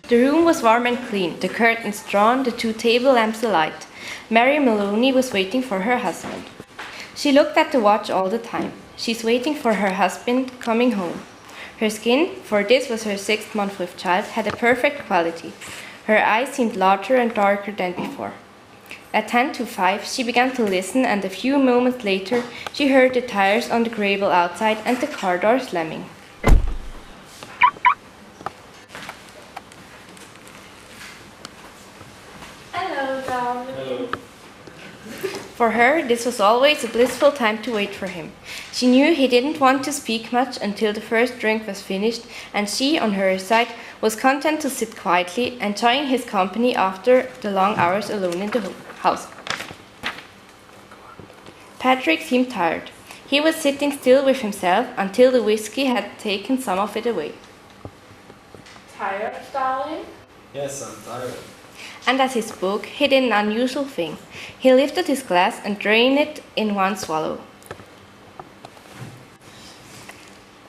The room was warm and clean, the curtains drawn, the 2 table lamps alight. Mary Maloney was waiting for her husband. She looked at the watch all the time. She's waiting for her husband coming home. Her skin, for this was her 6th month with child, had a perfect quality. Her eyes seemed larger and darker than before. At 10 to 5, she began to listen, and a few moments later, she heard the tires on the gravel outside and the car door slamming. Hello, darling. Hello. For her, this was always a blissful time to wait for him. She knew he didn't want to speak much until the first drink was finished, and she, on her side, was content to sit quietly, enjoying his company after the long hours alone in the house. Patrick seemed tired. He was sitting still with himself until the whiskey had taken some of it away. Tired, darling? Yes, I'm tired. And as he spoke, he did an unusual thing. He lifted his glass and drained it in one swallow.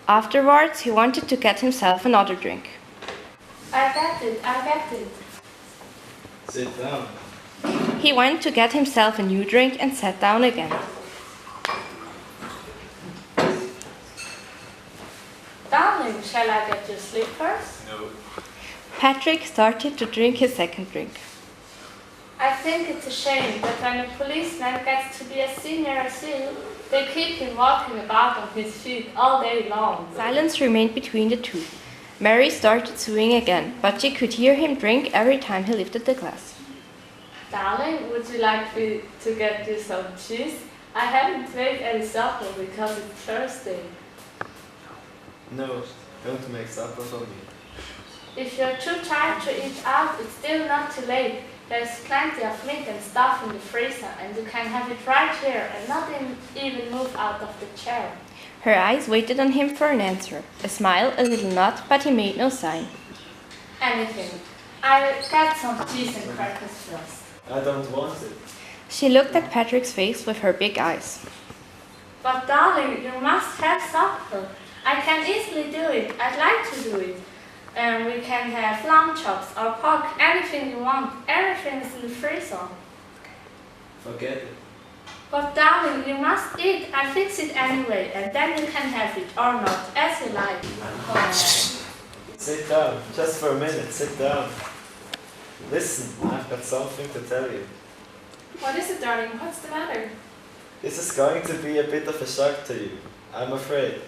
Afterwards, he wanted to get himself another drink. I get it. Sit down. He went to get himself a new drink and sat down again. Darling, shall I get your slippers? No. Patrick started to drink his second drink. I think it's a shame that when a policeman gets to be as senior as you, they keep him walking about on his feet all day long. Silence remained between the two. Mary started sewing again, but she could hear him drink every time he lifted the glass. Darling, would you like me to get you some cheese? I haven't made any supper because it's Thursday. No, don't make supper for me. If you're too tired to eat out, it's still not too late. There's plenty of meat and stuff in the freezer, and you can have it right here and not even move out of the chair. Her eyes waited on him for an answer. A smile, a little nod, but he made no sign. Anything. I'll get some cheese and crackers first. I don't want it. She looked at Patrick's face with her big eyes. But darling, you must have supper. I can easily do it. I'd like to do it. We can have lamb chops or pork, anything you want. Everything is in the freezer. Forget it. But darling, you must eat. I fix it anyway, and then you can have it or not, as you like. Sit down. Just for a minute. Sit down. Listen, I've got something to tell you. What is it, darling? What's the matter? This is going to be a bit of a shock to you, I'm afraid.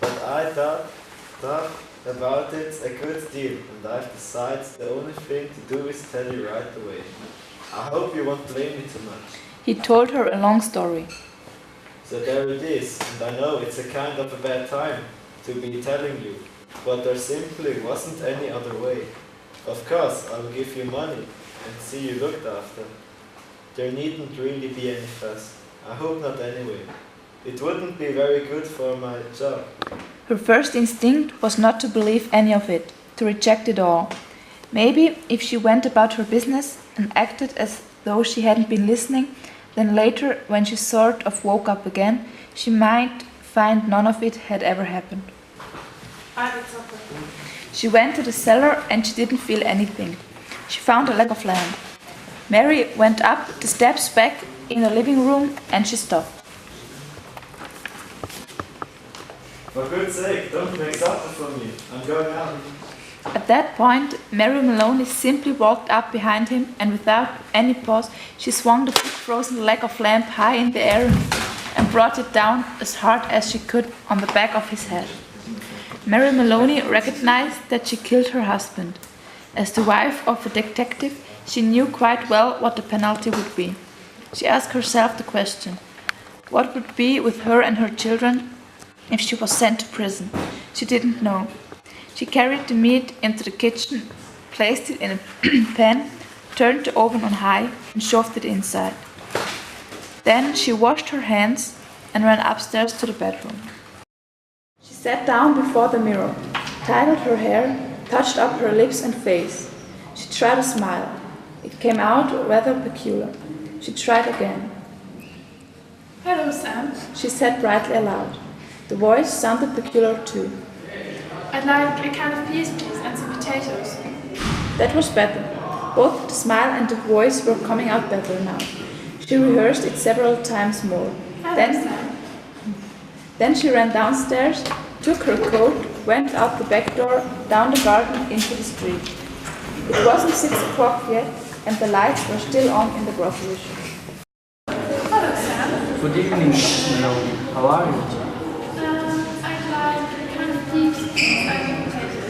But I thought about it a good deal, and I've decided the only thing to do is tell you right away. I hope you won't blame me too much. He told her a long story. So there it is, and I know it's a kind of a bad time to be telling you, but there simply wasn't any other way. Of course, I'll give you money and see you looked after. There needn't really be any fuss. I hope not anyway. It wouldn't be very good for my job. Her first instinct was not to believe any of it, to reject it all. Maybe if she went about her business and acted as though she hadn't been listening, then later, when she sort of woke up again, she might find none of it had ever happened. She went to the cellar and she didn't feel anything. She found a leg of lamb. Mary went up the steps back in the living room and she stopped. For good's sake, don't make supper for me. I'm going out. At that point, Mary Maloney simply walked up behind him and without any pause, she swung the big frozen leg of lamb high in the air and brought it down as hard as she could on the back of his head. Mary Maloney recognized that she killed her husband. As the wife of a detective, she knew quite well what the penalty would be. She asked herself the question, what would be with her and her children if she was sent to prison? She didn't know. She carried the meat into the kitchen, placed it in a pan, turned the oven on high and shoved it inside. Then she washed her hands and ran upstairs to the bedroom. She sat down before the mirror, tidied her hair, touched up her lips and face. She tried a smile. It came out rather peculiar. She tried again. Hello, Sam. She said brightly aloud. The voice sounded peculiar too. I'd like a can of peas, please, and some potatoes. That was better. Both the smile and the voice were coming out better now. She rehearsed it several times more. Then she ran downstairs, took her coat, went out the back door, down the garden, into the street. It wasn't 6 o'clock yet, and the lights were still on in the grocery shop. Hello, Sam. Good evening, Mrs. Maloney. How are you? I'd like a kind of deep onion potatoes.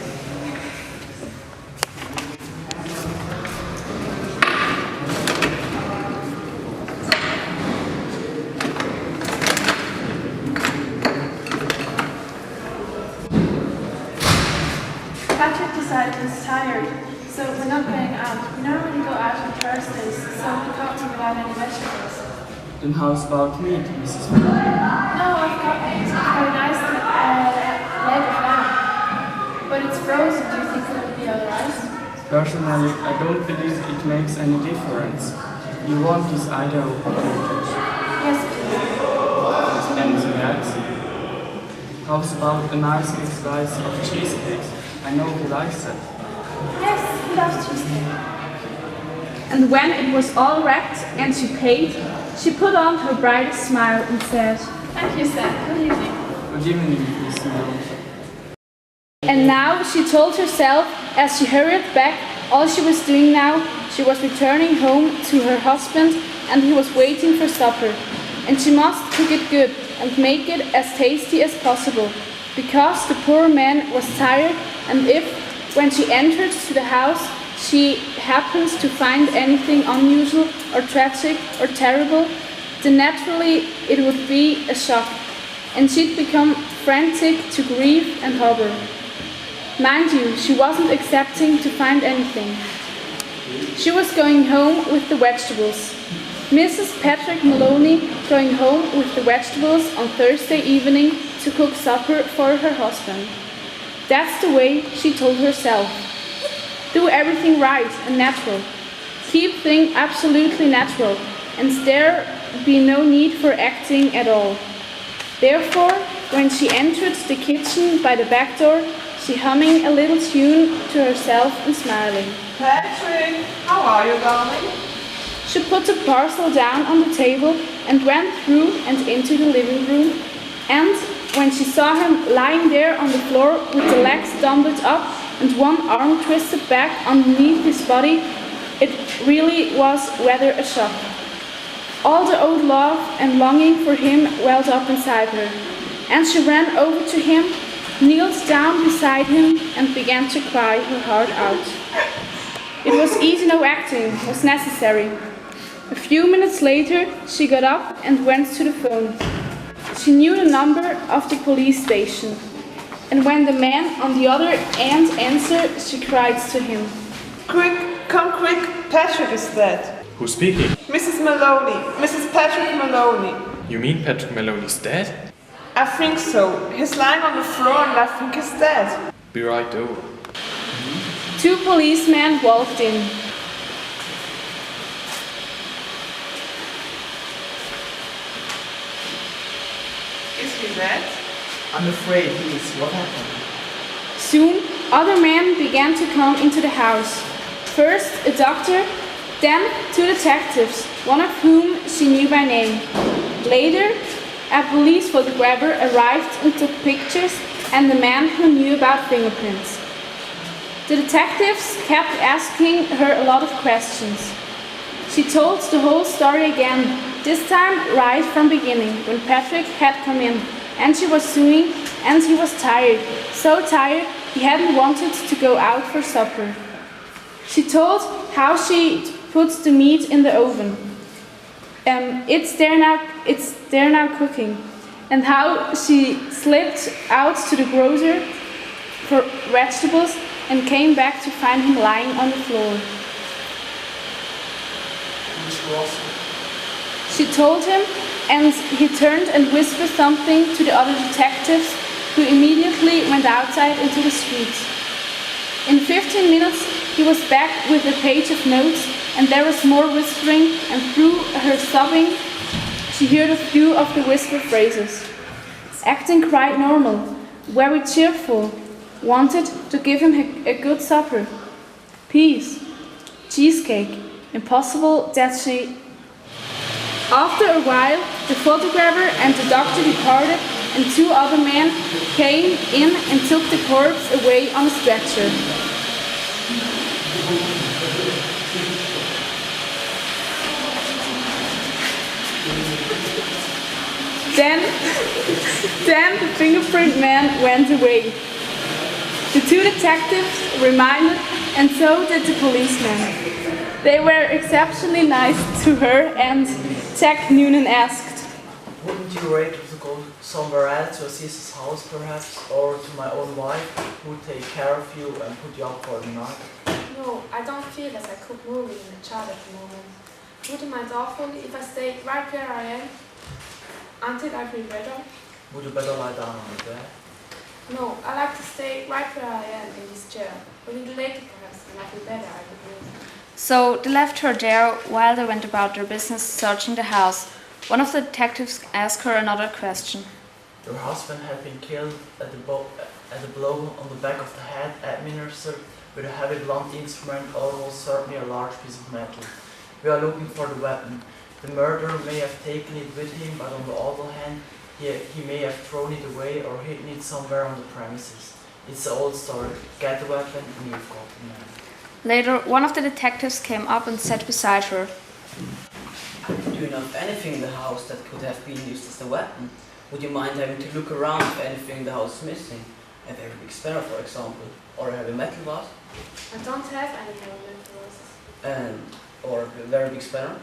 Patrick decided he's tired, so we're not going out. We normally go out on Thursdays, so we can't do without any vegetables. Then how's about meat, Mrs. Maloney? No, I've got it. It's very nice leg of lamb. But it's frozen. Do you think it would be alright? Personally, I don't believe it makes any difference. You want this either or potatoes. Yes, please. Anything else? How's about a nice big slice of cheesecake? I know he likes it. Yes, he loves cheesecake. And when it was all wrapped and she paid, she put on her brightest smile and said, Thank you, Sam. Good evening. Good evening, Mrs. Maloney. and now she told herself as she hurried back all she was doing now. She was returning home to her husband and he was waiting for supper. And she must cook it good and make it as tasty as possible, because the poor man was tired, and if, when she entered to the house, she happens to find anything unusual or tragic or terrible, then naturally it would be a shock, and she'd become frantic to grieve and horror. Mind you, she wasn't expecting to find anything. She was going home with the vegetables. Mrs. Patrick Maloney going home with the vegetables on Thursday evening to cook supper for her husband. That's the way she told herself. Do everything right and natural. Keep things absolutely natural, and there be no need for acting at all. Therefore, when she entered the kitchen by the back door, she humming a little tune to herself and smiling. Patrick, how are you, darling? She put the parcel down on the table and went through and into the living room, and when she saw him lying there on the floor with the legs dumbbelled up and one arm twisted back underneath his body, it really was rather a shock. All the old love and longing for him welled up inside her, and she ran over to him, kneeled down beside him, and began to cry her heart out. It was easy, no acting was necessary. A few minutes later, she got up and went to the phone. She knew the number of the police station, and when the man on the other end answered, she cried to him. Quick, come quick, Patrick is dead. Who's speaking? Mrs. Maloney, Mrs. Patrick Maloney. You mean Patrick Maloney's dead? I think so. He's lying on the floor and I think he's dead. Be right over. 2 policemen walked in. Is he dead? I'm afraid he is. What happened? Soon, other men began to come into the house. First, a doctor, then 2 detectives, one of whom she knew by name. Later, a police photographer arrived and took pictures, and the man who knew about fingerprints. The detectives kept asking her a lot of questions. She told the whole story again, this time right from beginning, when Patrick had come in, and she was suing, and he was tired, so tired he hadn't wanted to go out for supper. She told how she put the meat in the oven. It's there now cooking, and how she slipped out to the grocer for vegetables and came back to find him lying on the floor. She told him, and he turned and whispered something to the other detectives, who immediately went outside into the street. In 15 minutes, he was back with a page of notes, and there was more whispering, and through her sobbing, she heard a few of the whispered phrases. Acting quite normal, very cheerful, wanted to give him a good supper. peas, cheesecake. Impossible that she... After a while, the photographer and the doctor departed, and two other men came in and took the corpse away on a stretcher. Then the fingerprint man went away. The two detectives remained, and so did the policeman. They were exceptionally nice to her, and Jack Noonan asked, Wouldn't you rate to go somewhere else to a sister's house perhaps, or to my own wife, who would take care of you and put you up for the night? No, I don't feel as I could move in a child at the moment. Would you mind awfully if I stay right where I am until I feel better? Would you better lie down on the bed? No, I like to stay right where I am in this chair. A little later perhaps, when I feel better, I would move. So they left her there while they went about their business searching the house. One of the detectives asked her another question. Your husband had been killed at a blow on the back of the head, administered with a heavy blunt instrument, almost certainly a large piece of metal. We are looking for the weapon. The murderer may have taken it with him, but on the other hand, he may have thrown it away or hidden it somewhere on the premises. It's the old story. Get the weapon and you've got the man. Later, one of the detectives came up and sat beside her. Do you know of anything in the house that could have been used as a weapon? Would you mind having to look around if anything in the house is missing? A very big spanner, for example, or a heavy metal vase? I don't have any heavy metal vases. Or a very big spanner?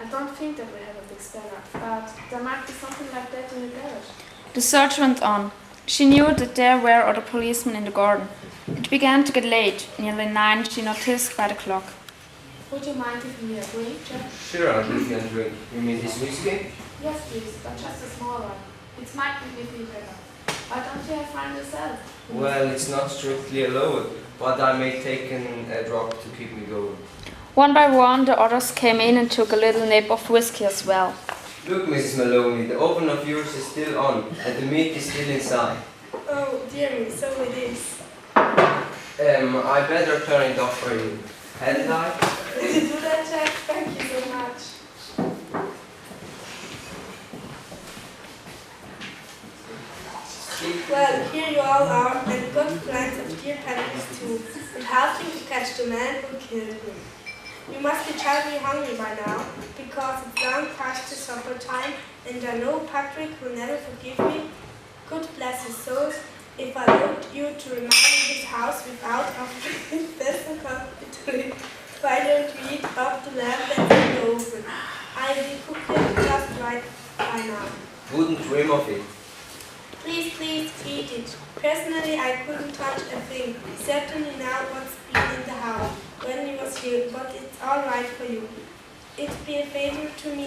I don't think that we have a big spanner, but there might be something like that in the garage. The search went on. She knew that there were other policemen in the garden. It began to get late. Nearly 9, she noticed by the clock. Would you mind giving me a drink, Jack? Sure, I'll give you a drink. You mean this whiskey? Yes, please, but just a small one. It might make me feel better. Why don't you have one yourself? Well, it's not strictly allowed, but I may take a drop to keep me going. One by one, the others came in and took a little nip of whiskey as well. Look, Mrs. Maloney, the oven of yours is still on, and the meat is still inside. Oh, dear me, so it is. I better turn it off for you. Hadn't I? Did you do that, Jack? Thank you so much. Well, here you all are, and good plans of dear Henry's too, and helping to catch the man who killed him. You must be terribly hungry by now, because it's long past the supper time, and I know Patrick will never forgive me. God bless his soul, if I allowed you to remain in this house without offering this hospitality. Why don't we eat up the lamb that's in the oven? I will cook it just right by now. Wouldn't dream of it. Please, please, eat it. Personally, I couldn't touch a thing. Certainly now what's been in the house when he was here, but it's all right for you. It'd be a favor to me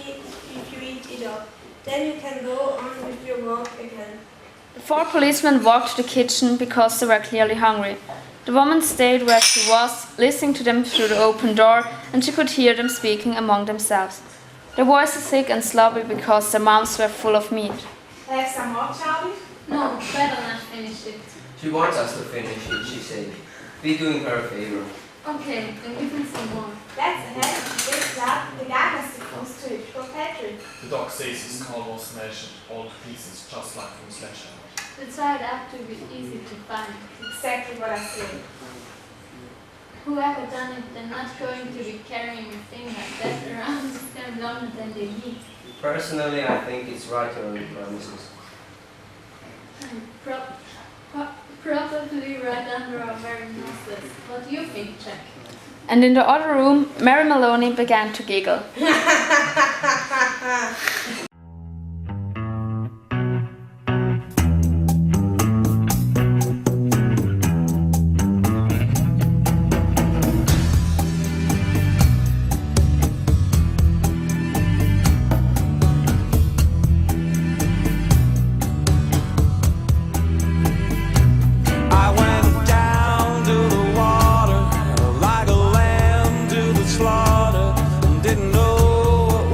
if you eat it up. Then you can go on with your walk again. The 4 policemen walked to the kitchen because they were clearly hungry. The woman stayed where she was, listening to them through the open door, and she could hear them speaking among themselves. Their voices thick and sloppy because their mouths were full of meat. Have some more, Charlie? No, better not finish it. She wants us to finish it, she said. Be doing her a favor. Okay, then give me some more. That's a heck of a big job. The guy has to close to it. For Patrick. The dog says his skull was smashed all to pieces, just like from sledgehammer. It's right up to be easy to find. Exactly what I said. Whoever done it, they're not going to be carrying a thing like that around them longer than they need. Personally, I think it's right on the premises. Probably right under our very noses. What do you think, Jack? And in the other room, Mary Maloney began to giggle. Didn't know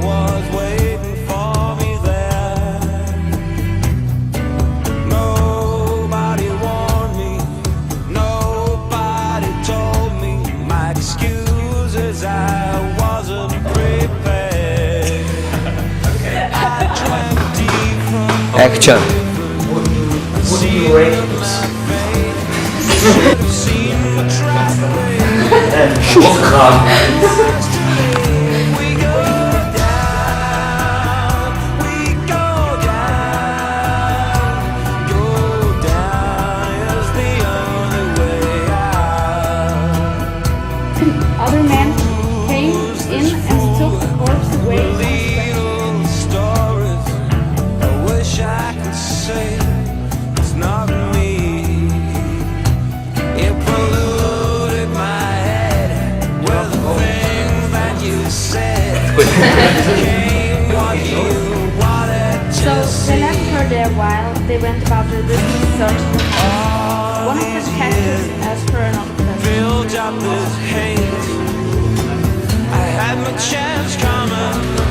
what was waiting for Action. Would you rate this? Other men came in and took the corpse away and so they left her there while they went about their business searching for her. One of the detectives asked her another question. I had my chance coming.